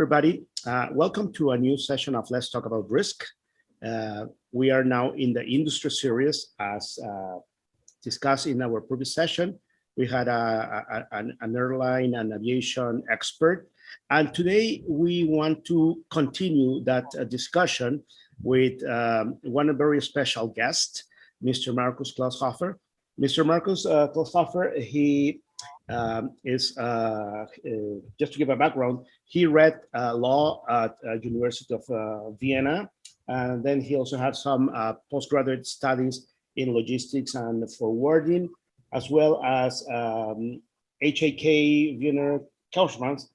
everybody. Welcome to a new session of Let's Talk About Risk. We are now in the industry series as discussed in our previous session. We had an airline and aviation expert. And today we want to continue that discussion with one very special guest, Mr. Markus Klaushofer. Mr. Markus Klaushofer, he is, just to give a background, he read law at University of Vienna, and then he also had some postgraduate studies in logistics and forwarding, as well as HAK Wiener Kaufmanns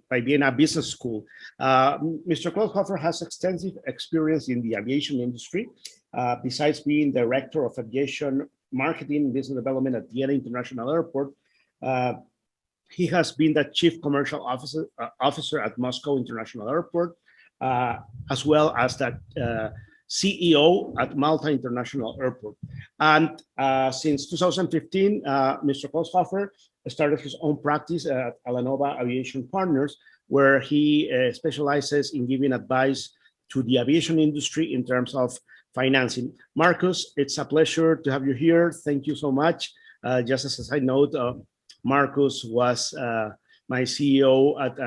by Vienna Business School. Mr. Klaushofer has extensive experience in the aviation industry, besides being director of aviation marketing and business development at Vienna International Airport. He has been the chief commercial officer at Moscow International Airport, as well as the CEO at Malta International Airport. And since 2015, Mr. Klaushofer started his own practice at Alanova Aviation Partners, where he specializes in giving advice to the aviation industry in terms of financing. Markus, it's a pleasure to have you here. Thank you so much. Just as a side note, Markus was my CEO at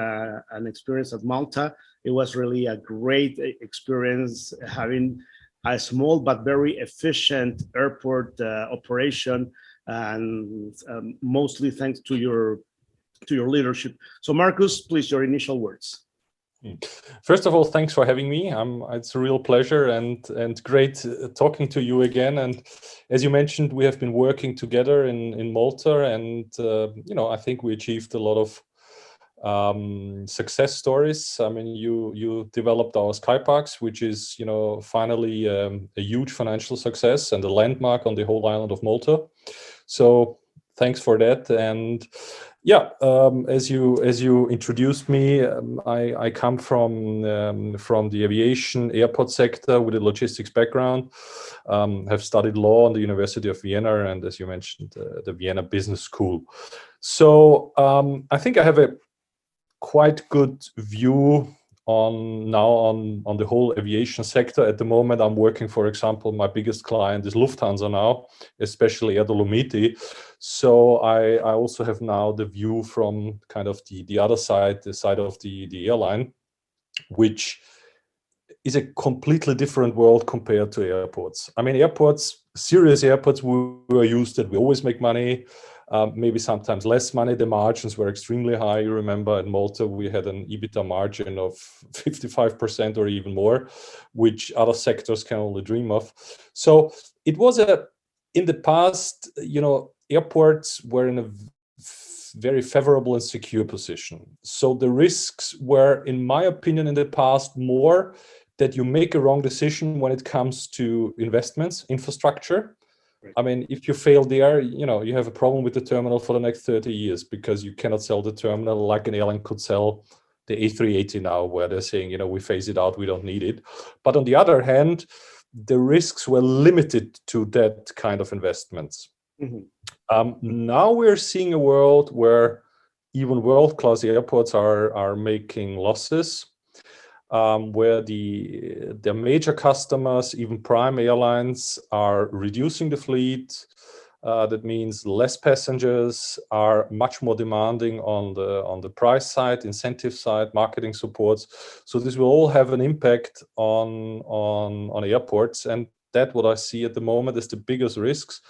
an experience at Malta. It was really a great experience having a small but very efficient airport operation, and mostly thanks to your leadership. So Markus, please, your initial words. First of all, thanks for having me. It's a real pleasure and great talking to you again. And as you mentioned, we have been working together in Malta, and I think we achieved a lot of success stories. I mean, you developed our Skyparks, which is finally a huge financial success and a landmark on the whole island of Malta. So thanks for that. And yeah, as you introduced me, I come from the aviation airport sector with a logistics background. Have studied law on the University of Vienna, and as you mentioned, the Vienna Business School. So I think I have a quite good view on the whole aviation sector. At the moment, I'm working, for example, my biggest client is Lufthansa now, especially Air Dolomiti. So I also have now the view from kind of the other side, the side of the airline, which is a completely different world compared to airports. I mean, serious airports, we are used that we always make money. Maybe sometimes less money. The margins were extremely high. You remember at Malta, we had an EBITDA margin of 55% or even more, which other sectors can only dream of. So it was in the past, airports were in a very favorable and secure position. So the risks were, in my opinion, in the past more that you make a wrong decision when it comes to investments, infrastructure. I mean, if you fail there, you have a problem with the terminal for the next 30 years because you cannot sell the terminal like an airline could sell the A380 now, where they're saying, we phase it out, we don't need it. But on the other hand, the risks were limited to that kind of investments. Mm-hmm. Now we're seeing a world where even world-class airports are making losses. Where their major customers, even prime airlines, are reducing the fleet. That means less passengers, are much more demanding on the price side, incentive side, marketing supports. So this will all have an impact on airports, and that's what I see at the moment is the biggest risks.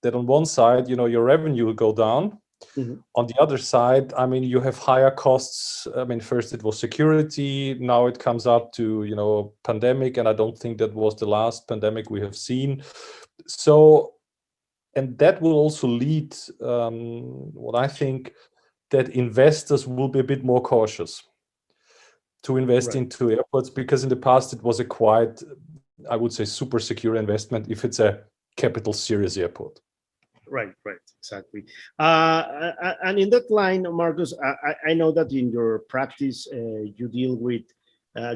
That on one side, your revenue will go down. Mm-hmm. On the other side, I mean, you have higher costs. I mean, first it was security. Now it comes up to, pandemic. And I don't think that was the last pandemic we have seen. So, and that will also lead, what I think, that investors will be a bit more cautious to invest into airports, because in the past it was a quite, I would say, super secure investment if it's a capital serious airport. Right, exactly. And in that line, Markus, I know that in your practice, you deal with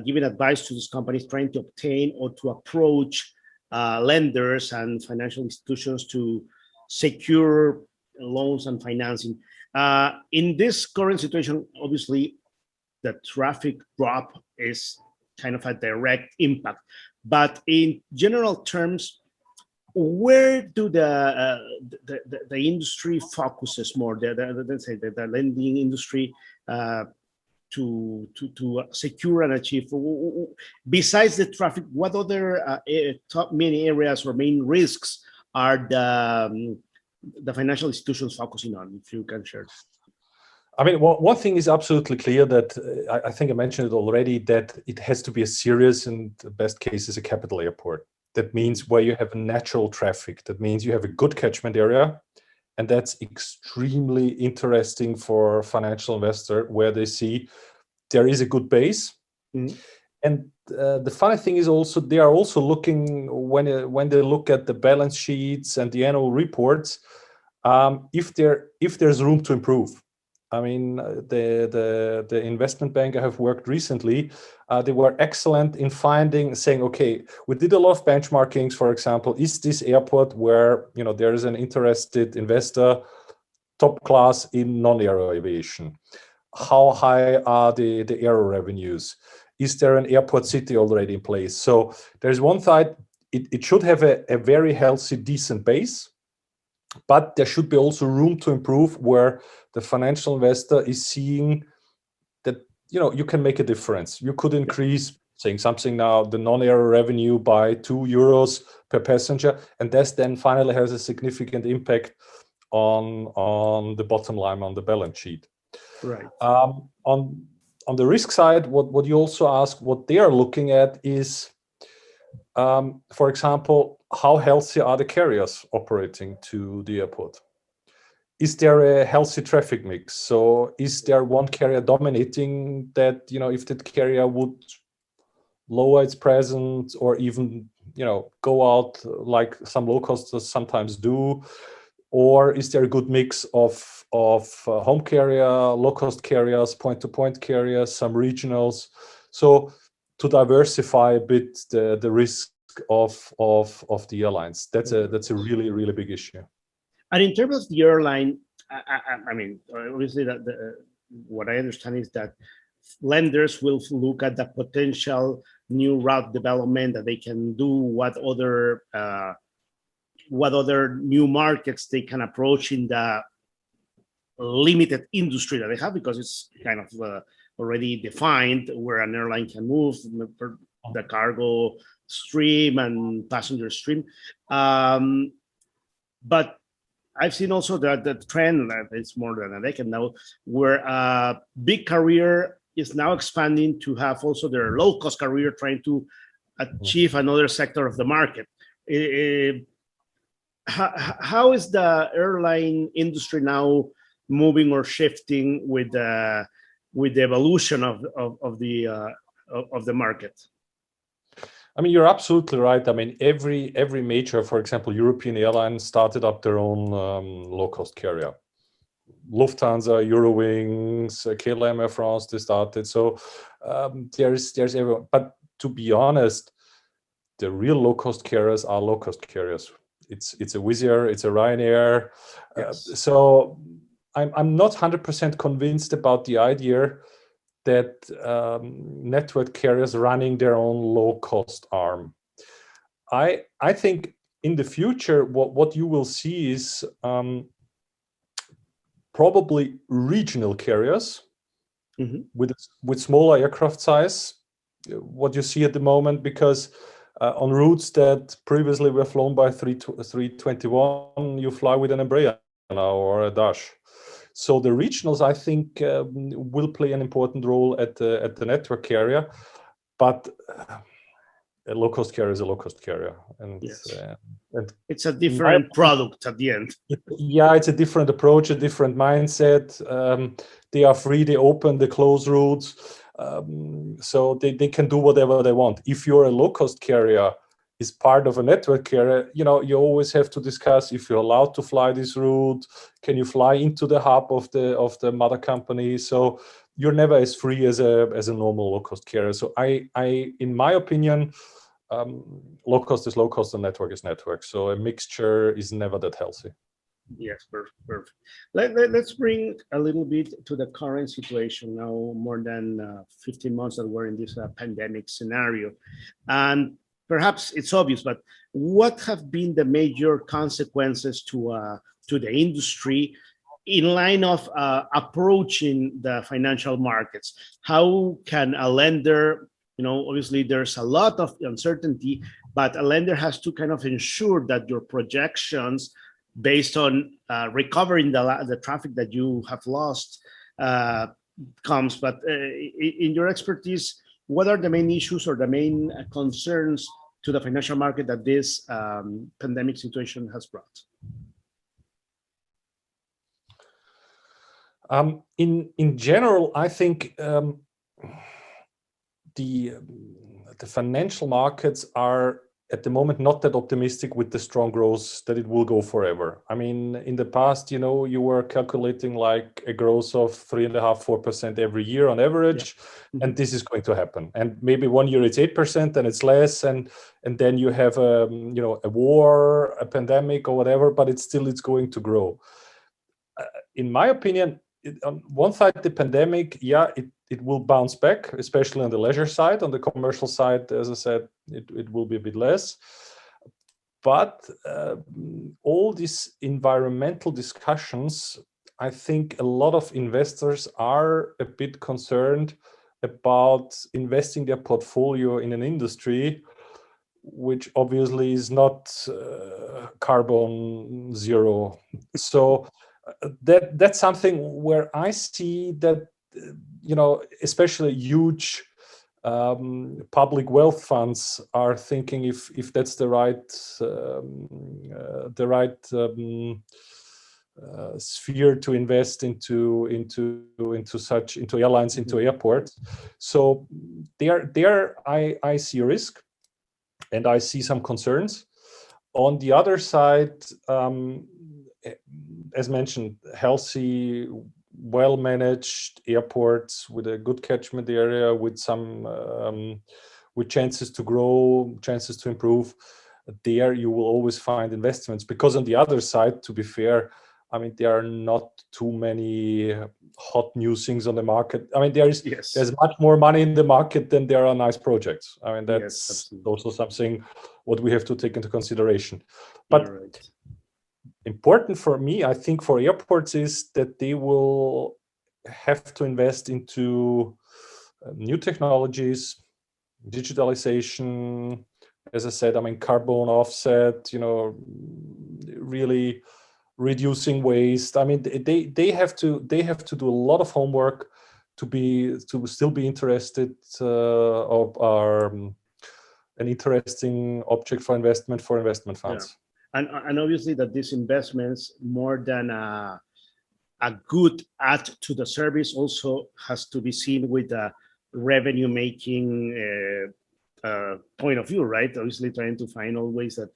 giving advice to these companies trying to obtain or to approach lenders and financial institutions to secure loans and financing. In this current situation, obviously, the traffic drop is kind of a direct impact. But in general terms, where do the industry focuses more? Let's say the lending industry to secure and achieve. Besides the traffic, what other top main areas or main risks are the financial institutions focusing on? If you can share. I mean, one thing is absolutely clear that I think I mentioned it already, that it has to be a serious, and the best case is a capital airport. That means where you have natural traffic. That means you have a good catchment area. And that's extremely interesting for financial investor, where they see there is a good base. Mm-hmm. And the funny thing is also, they are also looking, when they look at the balance sheets and the annual reports, if there's room to improve. I mean, the investment bank I have worked recently, they were excellent in saying, okay, we did a lot of benchmarkings. For example, is this airport where there is an interested investor, top class in non-aero aviation? How high are the aero revenues? Is there an airport city already in place? So there's one side, it should have a very healthy, decent base. But there should be also room to improve, where the financial investor is seeing that you can make a difference. You could increase, saying something now, the non-aero revenue by €2 per passenger, and this then finally has a significant impact on the bottom line, on the balance sheet. Right. On the risk side, what you also ask, what they are looking at is, for example, how healthy are the carriers operating to the airport? Is there a healthy traffic mix? So is there one carrier dominating that, if that carrier would lower its presence or even, go out like some low costers sometimes do? Or is there a good mix of home carrier, low cost carriers, point-to-point carriers, some regionals? So to diversify a bit the risk of the airlines. That's a really, really big issue. And in terms of the airline, I mean, obviously, what I understand is that lenders will look at the potential new route development that they can do, what other new markets they can approach in the limited industry that they have, because it's kind of already defined where an airline can move, the cargo stream and passenger stream. But I've seen also that the trend that it's more than a decade now, where a big carrier is now expanding to have also their low-cost carrier trying to achieve another sector of the market. How is the airline industry now moving or shifting with the evolution of the market? I mean, you're absolutely right. I mean, every major, for example, European airline started up their own low-cost carrier. Lufthansa, Eurowings, KLM, Air France, they started. So there's everyone. But to be honest, the real low-cost carriers are low-cost carriers. It's a Wizz Air, it's a Ryanair. Yes. So I'm not 100% convinced about the idea that network carriers running their own low-cost arm. I think in the future, what you will see is probably regional carriers with smaller aircraft size. What you see at the moment, because on routes that previously were flown by 321, you fly with an Embraer now or a Dash. So the regionals, I think, will play an important role at the network carrier, but a low-cost carrier is a low-cost carrier, and, yes. And it's a different product at the end. Yeah, it's a different approach, a different mindset. They are free, they open, they close routes, so they can do whatever they want. If you're a low-cost carrier, is part of a network carrier, you always have to discuss if you're allowed to fly this route. Can you fly into the hub of the mother company? So you're never as free as a normal low-cost carrier. So I in my opinion, low cost is low cost and network is network. So a mixture is never that healthy. Yes, perfect. Let's bring a little bit to the current situation now, more than 15 months that we're in this pandemic scenario. And perhaps it's obvious, but what have been the major consequences to the industry in line of approaching the financial markets? How can a lender, obviously there's a lot of uncertainty, but a lender has to kind of ensure that your projections based on recovering the traffic that you have lost comes. But in your expertise, what are the main issues or the main concerns to the financial market that this pandemic situation has brought? In general, I think the financial markets are at the moment not that optimistic with the strong growth that it will go forever. I mean, in the past, you were calculating like a growth of 3.5–4% every year on average, and this is going to happen. And maybe one year it's 8%, and it's less, and then you have a war, a pandemic, or whatever, but it's going to grow. In my opinion, on one side, the pandemic, it will bounce back, especially on the leisure side. On the commercial side, as I said, it will be a bit less. But all these environmental discussions, I think a lot of investors are a bit concerned about investing their portfolio in an industry which obviously is not carbon zero. So that's something where I see that especially huge public wealth funds are thinking if that's the right sphere to invest into airlines, into airports. So there I see a risk, and I see some concerns. On the other side, as mentioned, healthy, well-managed airports with a good catchment area, with some with chances to grow, chances to improve. There you will always find investments, because on the other side, to be fair, I mean, there are not too many hot new things on the market. I mean, there's much more money in the market than there are nice projects. I mean, that's also something what we have to take into consideration. But important for me, I think, for airports is that they will have to invest into new technologies, digitalization, as I said, I mean, carbon offset, really reducing waste. I mean, they have to do a lot of homework to still be interested or are an interesting object for investment funds. And obviously that these investments, more than a good add to the service, also has to be seen with a revenue making point of view, right? Obviously trying to find always that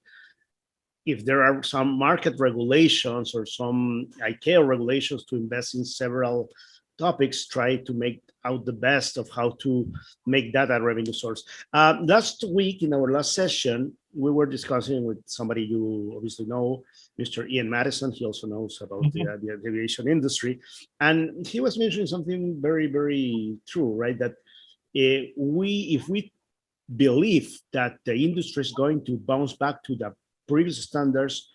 if there are some market regulations or some ICAO regulations to invest in several topics, try to make out the best of how to make that a revenue source. Last week in our last session, we were discussing with somebody you obviously know, Mr. Ian Madison. He also knows about the aviation industry. And he was mentioning something very, very true, right? That if we believe that the industry is going to bounce back to the previous standards,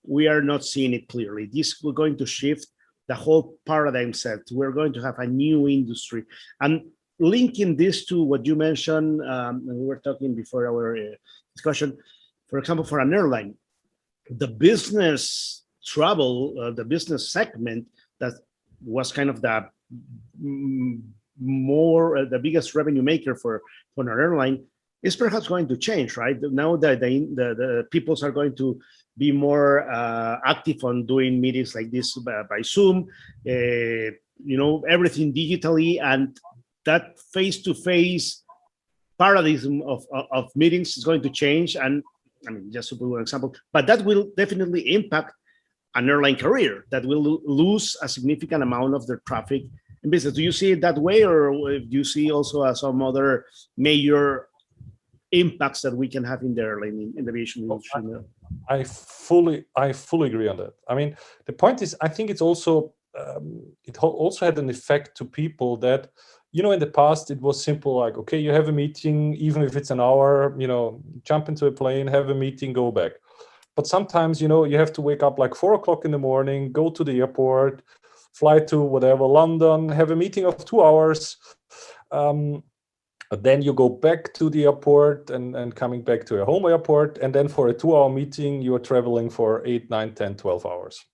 we are not seeing it clearly. We're going to shift the whole paradigm set. We're going to have a new industry. And linking this to what you mentioned, and we were talking before our discussion, for example, for an airline, the business travel, the business segment that was kind of the biggest revenue maker for an airline is perhaps going to change, right? Now that the peoples are going to be more active on doing meetings like this by Zoom, everything digitally, and that face-to-face paradigm of meetings is going to change. And I mean, just to put an example, but that will definitely impact an airline career that will lose a significant amount of their traffic and business. Do you see it that way, or do you see also some other major impacts that we can have in the airline, in the aviation industry? I fully agree on that. I mean, the point is, I think it's also also had an effect to people that, in the past it was simple, like, okay, you have a meeting, even if it's an hour, jump into a plane, have a meeting, go back. But sometimes, you have to wake up like 4 o'clock in the morning, go to the airport, fly to whatever, London, have a meeting of 2 hours. Then you go back to the airport and coming back to your home airport. And then for a 2-hour meeting, you are traveling for 8, 9, 10, 12 hours.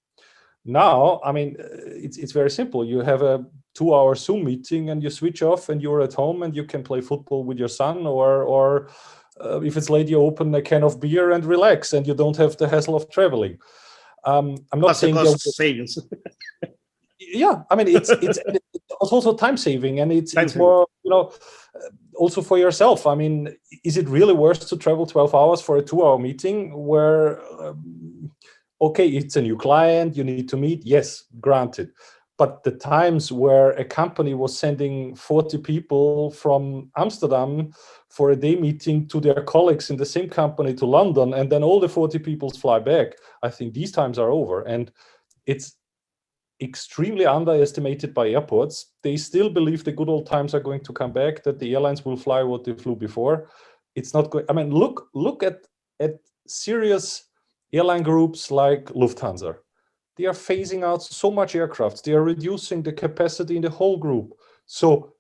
Now, I mean, it's very simple. You have a 2-hour Zoom meeting and you switch off and you're at home and you can play football with your son, or if it's late, you open a can of beer and relax and you don't have the hassle of traveling. I'm not saying cost savings. Yeah, I mean, it's also time saving, and it's more, also for yourself. I mean, is it really worth to travel 12 hours for a 2-hour meeting where, okay, it's a new client, you need to meet, yes, granted. But the times where a company was sending 40 people from Amsterdam for a day meeting to their colleagues in the same company to London, and then all the 40 people fly back, I think these times are over. And it's extremely underestimated by airports. They still believe the good old times are going to come back, that the airlines will fly what they flew before. It's not going. I mean, look at serious airline groups like Lufthansa. They are phasing out so much aircraft. They are reducing the capacity in the whole group. So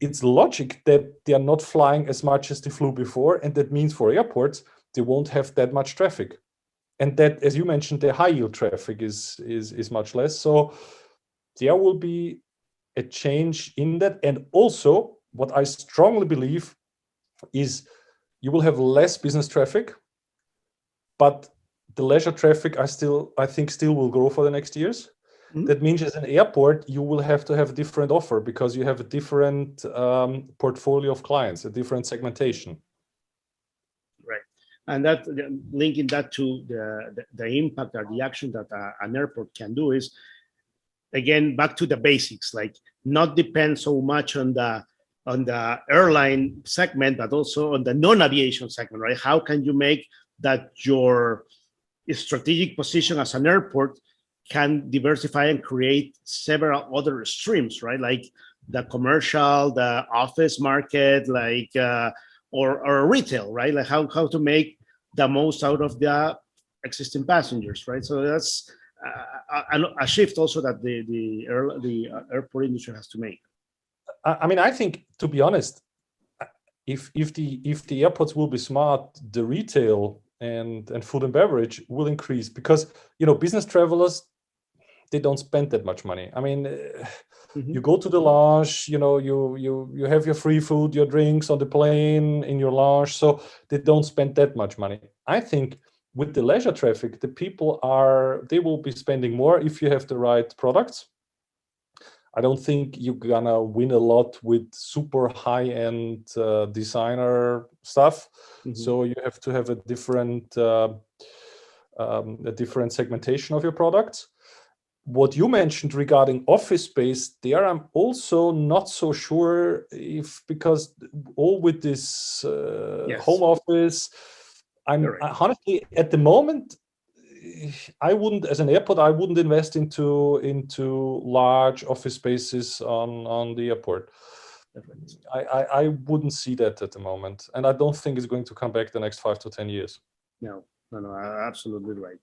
it's logic that they are not flying as much as they flew before, and that means for airports they won't have that much traffic. And that, as you mentioned, the high yield traffic is much less. So there will be a change in that. And also, what I strongly believe is you will have less business traffic, but the leisure traffic I think still will grow for the next years. Mm-hmm. That means as an airport, you will have to have a different offer because you have a different portfolio of clients, a different segmentation. And that, linking that to the impact or the action that an airport can do is, again, back to the basics, like not depend so much on the airline segment, but also on the non-aviation segment, right? How can you make that your strategic position as an airport can diversify and create several other streams, right? Like the commercial, the office market, like or retail, right? Like how to make the most out of the existing passengers, right? So that's a shift also that the airport industry has to make. I mean, I think, to be honest, if the airports will be smart, the retail and food and beverage will increase because business travelers, they don't spend that much money. I mean. You go to the lounge, you have your free food, your drinks on the plane, in your lounge, so they don't spend that much money. I think with the leisure traffic, the people they will be spending more if you have the right products. I don't think you're gonna win a lot with super high-end designer stuff. So you have to have a different segmentation of your products. What you mentioned regarding office space, there I'm also not so sure because all with this home office, honestly at the moment, I wouldn't, as an airport, I wouldn't invest into large office spaces on the airport. I wouldn't see that at the moment, and I don't think it's going to come back the next 5 to 10 years. No, absolutely right.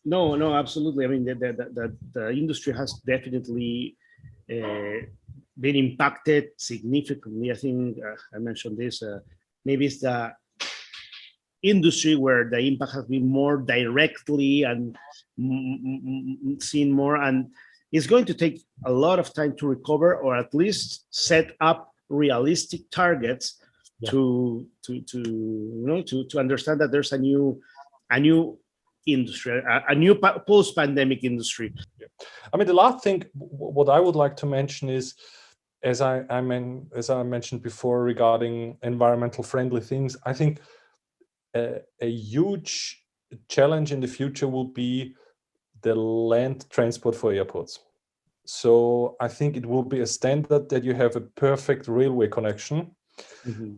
No, absolutely. I mean, the industry has definitely been impacted significantly. I think I mentioned this. Maybe it's the industry where the impact has been more directly and seen more, and it's going to take a lot of time to recover, or at least set up realistic targets to understand that there's a new industry, a new post-pandemic industry. I mean, the last thing what I would like to mention is, as I mentioned before regarding environmental friendly things, I think a huge challenge in the future will be the land transport for airports. So I think it will be a standard that you have a perfect railway connection.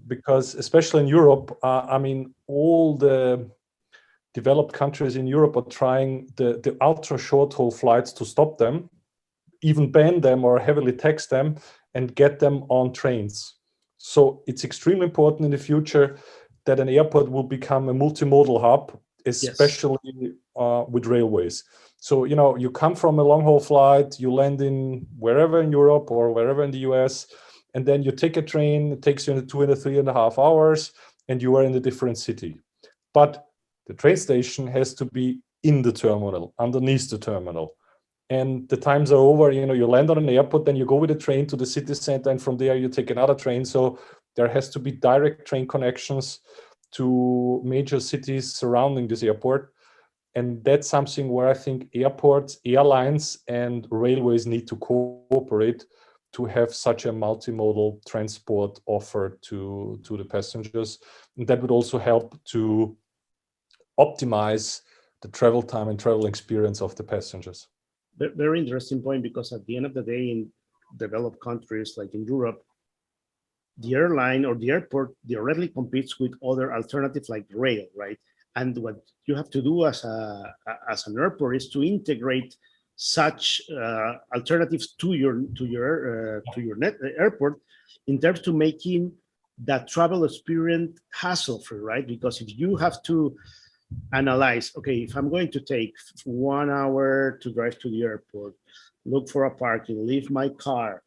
Because especially in Europe, I mean, all the developed countries in Europe are trying the ultra short haul flights to stop them, even ban them or heavily tax them and get them on trains. So it's extremely important in the future that an airport will become a multimodal hub, especially with railways. So, you know, you come from a long haul flight, you land in wherever in Europe or wherever in the US, and then you take a train, it takes you in 2 and 3.5 hours, and you are in a different city. But the train station has to be in the terminal, underneath the terminal. And the times are over, you know, you land on an airport, then you go with a train to the city center, and from there you take another train. So there has to be direct train connections to major cities surrounding this airport. And that's something where I think airports, airlines, and railways need to cooperate to have such a multimodal transport offer to the passengers. And that would also help to optimize the travel time and travel experience of the passengers. Very interesting point, because at the end of the day, in developed countries like in Europe, the airline or the airport directly competes with other alternatives like rail, right? And what you have to do as an airport is to integrate such alternatives to your airport, in terms to making that travel experience hassle-free, right? Because if you have to analyze, okay, if I'm going to take 1 hour to drive to the airport, look for a parking, leave my car,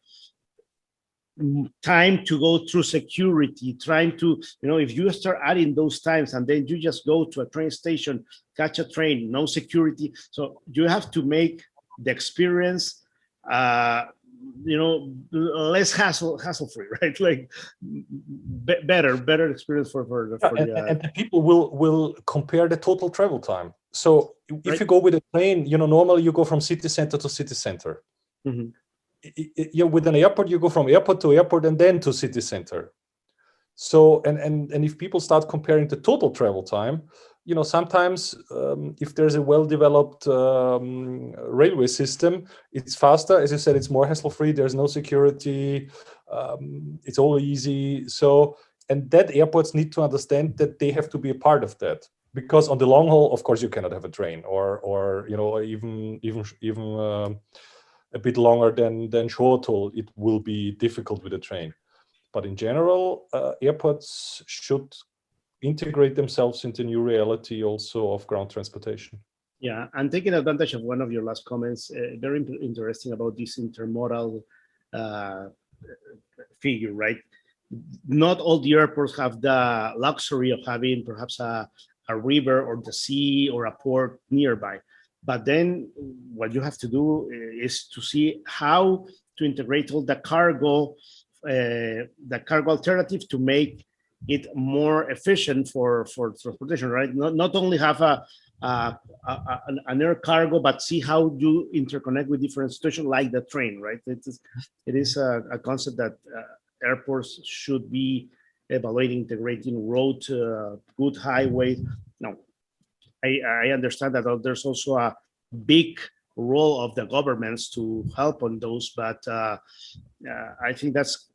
time to go through security, trying to, you know, if you start adding those times and then you just go to a train station, catch a train, no security. So you have to make the experience, you know, less hassle-free, right? Like better experience for and the people will compare the total travel time. So if right. you go with a train, you know, normally you go from city center to city center. With an airport, you go from airport to airport and then to city center. So and if people start comparing the total travel time, you know, sometimes if there's a well-developed railway system, it's faster. As you said, it's more hassle-free. There's no security. It's all easy. So, and that airports need to understand that they have to be a part of that, because on the long haul, of course, you cannot have a train, or you know, even a bit longer than short haul, it will be difficult with a train. But in general, airports should integrate themselves into new reality also of ground transportation. Yeah, and taking advantage of one of your last comments, very interesting about this intermodal figure, right? Not all the airports have the luxury of having perhaps a river or the sea or a port nearby. But then what you have to do is to see how to integrate all the cargo alternative to make it more efficient for transportation, right? Not only have an air cargo, but see how you interconnect with different situations like the train, right? It is a concept that airports should be evaluating, integrating road, good highways. Now, I understand that there's also a big role of the governments to help on those, but I think that's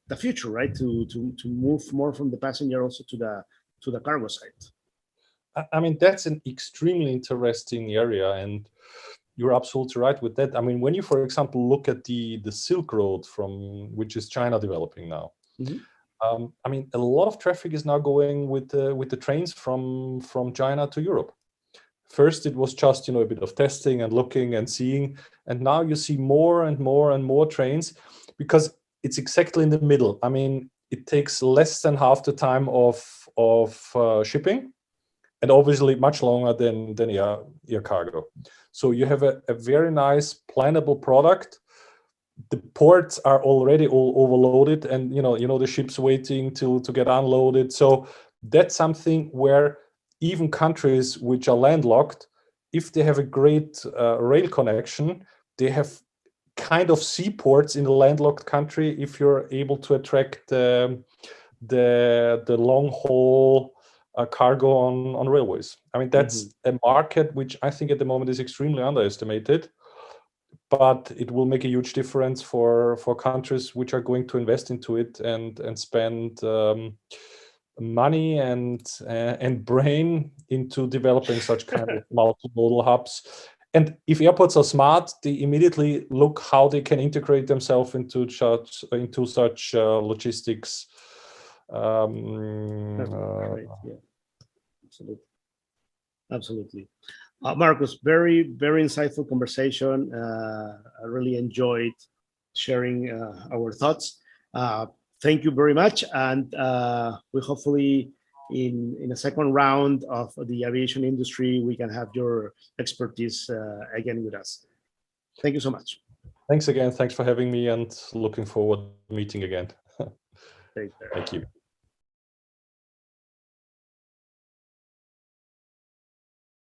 the future, right? To move more from the passenger also to the cargo side. I mean, that's an extremely interesting area, and you're absolutely right with that. I mean, when you, for example, look at the Silk Road, from which is China developing now. I mean, a lot of traffic is now going with the trains from China to Europe. First, it was just, you know, a bit of testing and looking and seeing, and now you see more and more and more trains, because it's exactly in the middle. I mean, it takes less than half the time of shipping, and obviously much longer than air cargo. So you have a very nice plannable product. The ports are already all overloaded, and you know the ships waiting to get unloaded. So that's something where even countries which are landlocked, if they have a great rail connection, they have kind of seaports in the landlocked country if you're able to attract the long haul cargo on railways. I mean, that's a market which I think at the moment is extremely underestimated. but it will make a huge difference for countries which are going to invest into it and spend money and brain into developing such kind of multimodal hubs. And if airports are smart, they immediately look how they can integrate themselves into such logistics. Right. Yeah. Absolutely. Absolutely. Markus, very, very insightful conversation. I really enjoyed sharing our thoughts. Thank you very much. And we hopefully in a second round of the aviation industry, we can have your expertise again with us. Thank you so much. Thanks again. Thanks for having me and looking forward to meeting again. Take care. Thank you.